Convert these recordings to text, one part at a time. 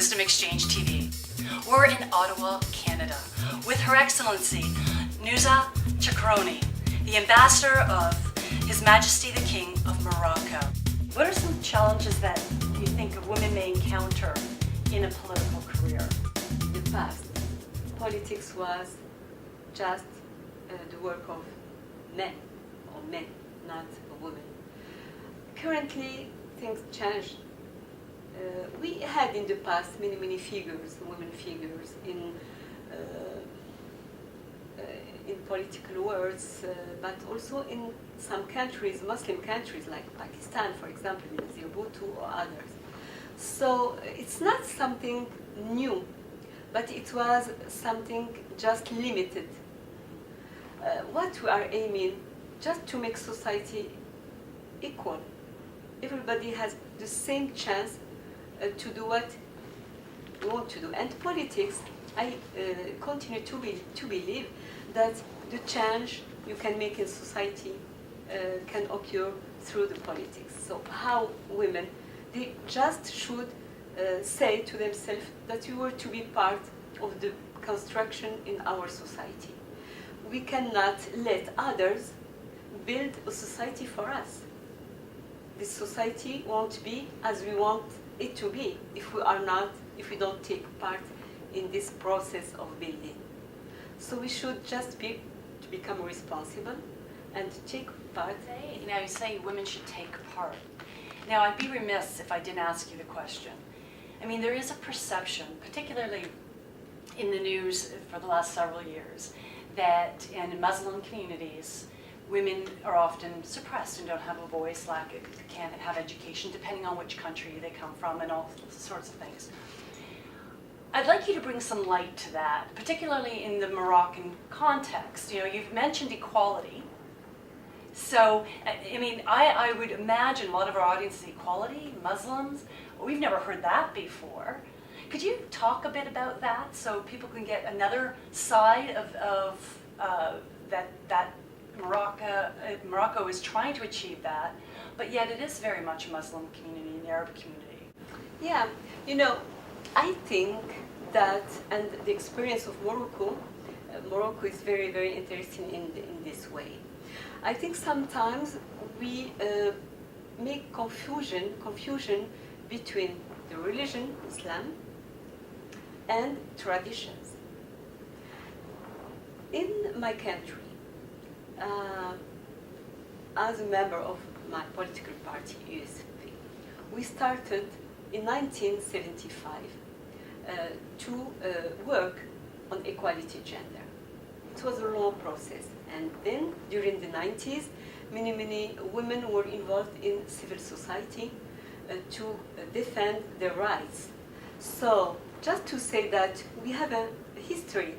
Wisdom Exchange TV. We're in Ottawa, Canada, with Her Excellency Nouzha Chekrouni, the Ambassador of His Majesty the King of Morocco. What are some challenges that you think women may encounter in a political career? In the past, politics was just the work of men, not women. Currently, things changed. We had in the past many women figures in political words, but also in some countries, Muslim countries like Pakistan, for example, Benazir Bhutto or others. So it's not something new, but it was something just limited. What we are aiming, just to make society equal. Everybody has the same chance to do what we want to do. And politics, I continue to believe that the change you can make in society can occur through the politics. So how women, they just should say to themselves that we were to be part of the construction in our society. We cannot let others build a society for us. This society won't be as we want it to be if we don't take part in this process of building. So we should just become responsible and take part. Now you say women should take part. Now I'd be remiss if I didn't ask you the question. I mean, there is a perception, particularly in the news for the last several years, that in Muslim communities, women are often suppressed and don't have a voice, can't have education, depending on which country they come from and all sorts of things. I'd like you to bring some light to that, particularly in the Moroccan context. You know, you've mentioned equality. So, I mean, I would imagine a lot of our audience is equality, Muslims. We've never heard that before. Could you talk a bit about that so people can get another side of that Morocco is trying to achieve that, but yet it is very much a Muslim community, an Arab community. Yeah, you know, I think that, and the experience of Morocco is very, very interesting in this way. I think sometimes we make confusion between the religion, Islam, and traditions. In my country, as a member of my political party, USP, we started in 1975 to work on equality gender. It was a long process, and then during the 90s, many women were involved in civil society to defend their rights. So just to say that we have a history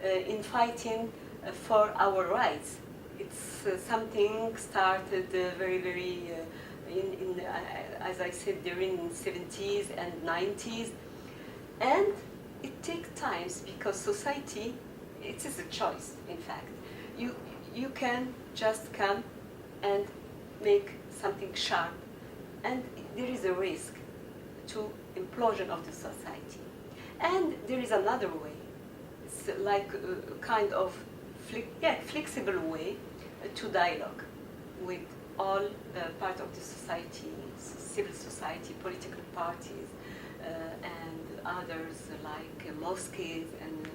in fighting for our rights. It's something started very as I said, during the 70s and 90s. And it takes time because society, it is a choice, in fact. You can just come and make something sharp, and there is a risk to implosion of the society. And there is another way. It's like a kind of flexible way to dialogue with all part of the society, civil society, political parties, and others like mosques, and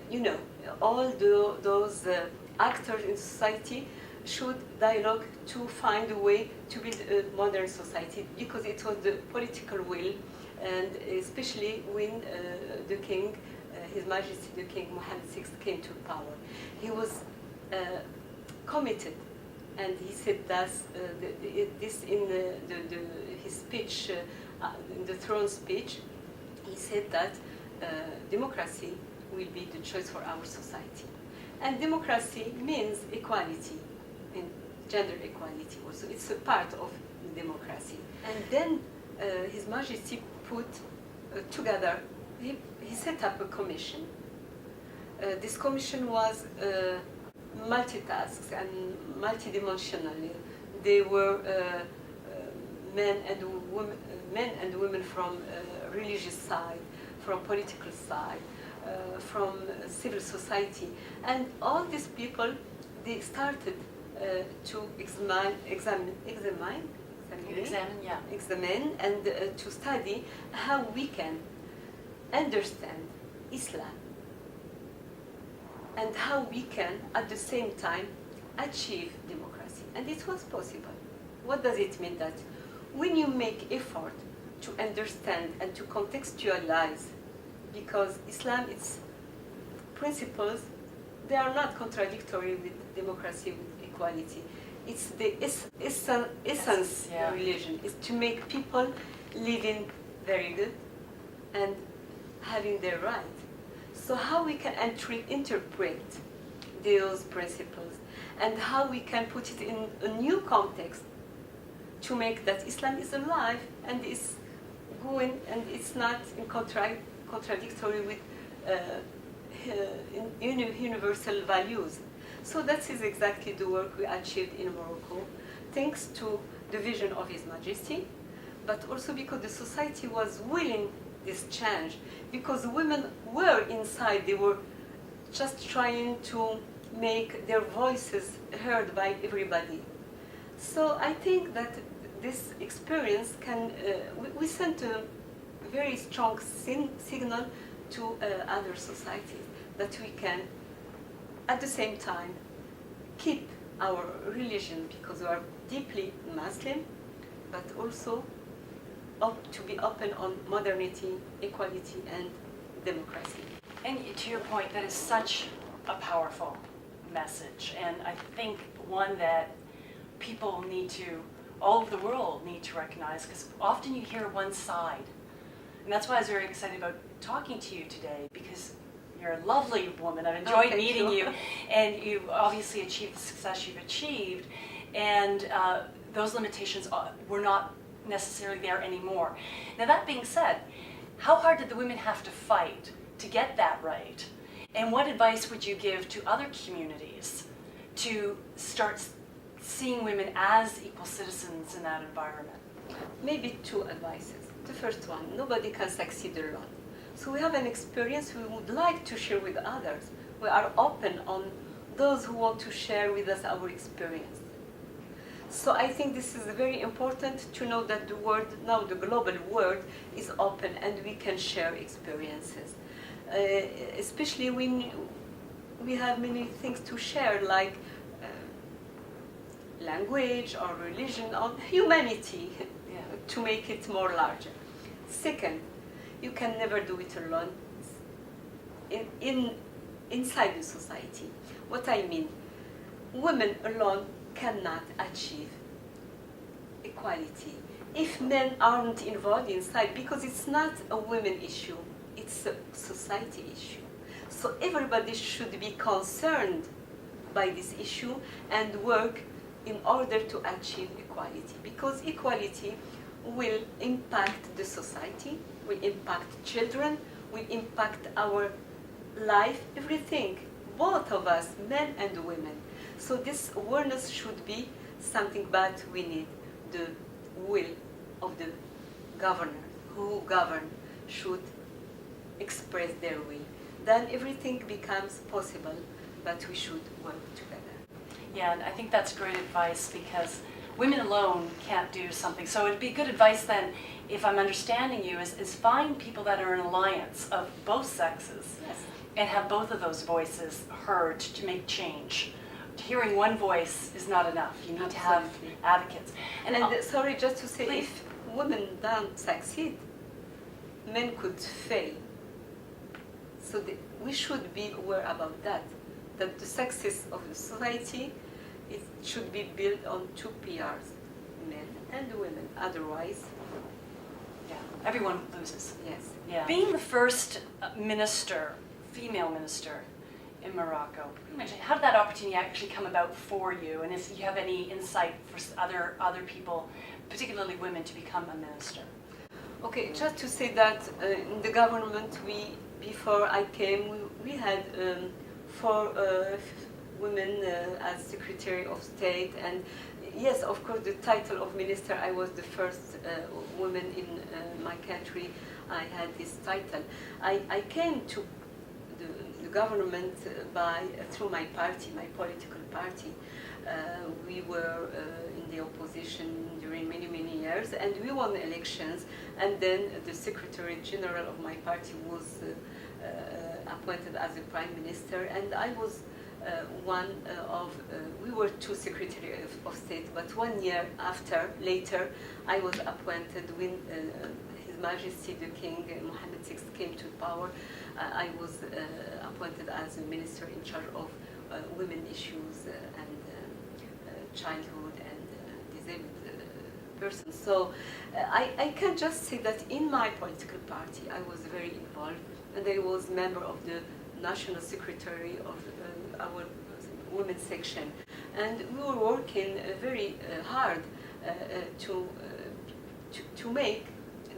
you know, all those actors in society should dialogue to find a way to build a modern society, because it was the political will, and especially when the king, His Majesty the King Mohammed VI, came to power. He was committed, and he said that this in his speech, in the throne speech, he said that democracy will be the choice for our society. And democracy means equality, and gender equality also. It's a part of democracy. And then His Majesty put together, he set up a commission. This commission was multitask and multidimensional. They were men and men and women from religious side, from political side, from civil society, and all these people, they started to examine, and to study how we can understand Islam and how we can at the same time achieve democracy. And it was possible. What does it mean? That when you make effort to understand and to contextualize, because Islam, its principles, they are not contradictory with democracy, with equality. It's the essence of religion, is to make people living very good and having their right. So how we can interpret those principles and how we can put it in a new context to make that Islam is alive and is going and it's not in contradictory with universal values. So that is exactly the work we achieved in Morocco, thanks to the vision of His Majesty, but also because the society was willing this change, because women were inside, they were just trying to make their voices heard by everybody. So I think that this experience can, we sent a very strong signal to other societies that we can, at the same time, keep our religion because we are deeply Muslim, but also to be open on modernity, equality, and democracy. And to your point, that is such a powerful message, and I think one that people need to, all over the world need to recognize, because often you hear one side. And that's why I was very excited about talking to you today, because you're a lovely woman. I've enjoyed meeting you, and you've obviously achieved the success you've achieved, and those limitations were not necessarily there anymore. Now that being said, how hard did the women have to fight to get that right? And what advice would you give to other communities to start seeing women as equal citizens in that environment? Maybe two advices. The first one, nobody can succeed alone. So we have an experience we would like to share with others. We are open on those who want to share with us our experience. So I think this is very important to know that the world, now the global world, is open and we can share experiences. Especially when we have many things to share, like language or religion or humanity, to make it more larger. Second, you can never do it alone inside the society. What I mean, women alone cannot achieve equality if men aren't involved inside, because it's not a women issue, it's a society issue. So everybody should be concerned by this issue and work in order to achieve equality, because equality will impact the society, will impact children, will impact our life, everything, both of us, men and women. So this awareness should be something, but we need the will of the governor, who govern should express their will. Then everything becomes possible, but we should work together. Yeah, and I think that's great advice, because women alone can't do something. So it'd be good advice then, if I'm understanding you, is find people that are in alliance of both sexes, Yes. and have both of those voices heard to make change. Hearing one voice is not enough. You need to have advocates. And sorry, just to say, if women don't succeed, men could fail. So we should be aware about that the success of the society, it should be built on two pillars, men and women. Otherwise, yeah, everyone loses. Yes. Yeah. Being the first minister, female minister in Morocco, how did that opportunity actually come about for you? And if you have any insight for other people, particularly women, to become a minister? Okay, just to say that in the government, before I came, we had 4 women as Secretary of State, and Yes, of course, the title of minister, I was the first woman in my country. I had this title. I came to the government through my party, my political party. We were in the opposition during many, many years, and we won the elections. And then the Secretary General of my party was appointed as the Prime Minister, and I was we were two Secretary of State, but 1 year later, I was appointed when His Majesty the King Mohammed VI came to power. I was appointed as a minister in charge of women issues and childhood and disabled persons. So I can just say that in my political party, I was very involved, and I was member of the National Secretary of our women's section, and we were working very hard to make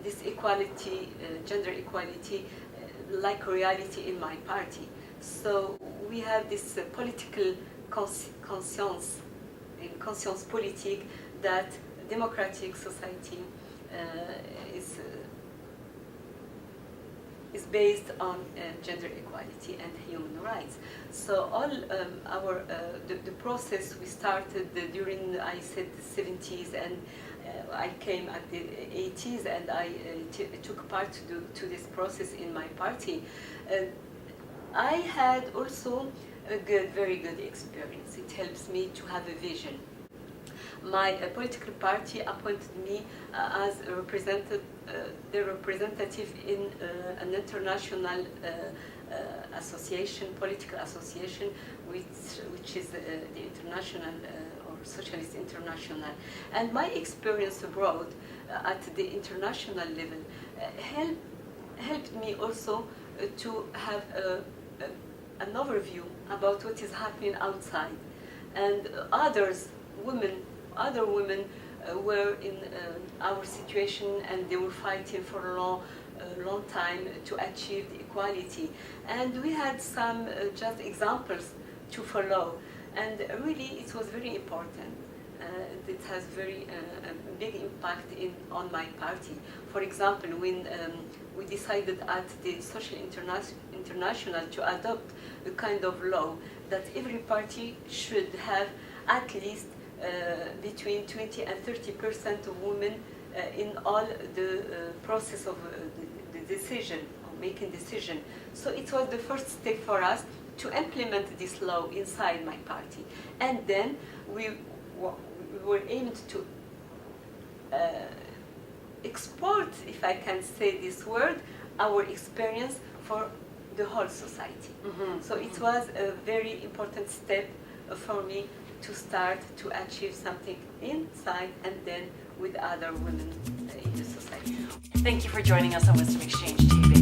this equality, gender equality, like a reality in my party. So we have this political conscience politique that democratic society is based on gender equality and human rights. So all the process we started during, I said, the 70s, and I came at the 80s, and I took part to this process in my party. I had also a very good experience. It helps me to have a vision. My political party appointed me as a representative in an international association, political association, which is the International or Socialist International. And my experience abroad at the international level helped me also to have an overview about what is happening outside. And other women were in our situation, and they were fighting for a long time to achieve the equality. And we had some just examples to follow, and really it was very important. It has very big impact on my party. For example, when we decided at the Social International to adopt a kind of law that every party should have at least between 20 and 30% of women in all the process of the decision, of making decision. So it was the first step for us to implement this law inside my party. And then we were aimed to export, if I can say this word, our experience for the whole society. Mm-hmm. So it was a very important step for me to start to achieve something inside and then with other women in the society. Thank you for joining us on Wisdom Exchange TV.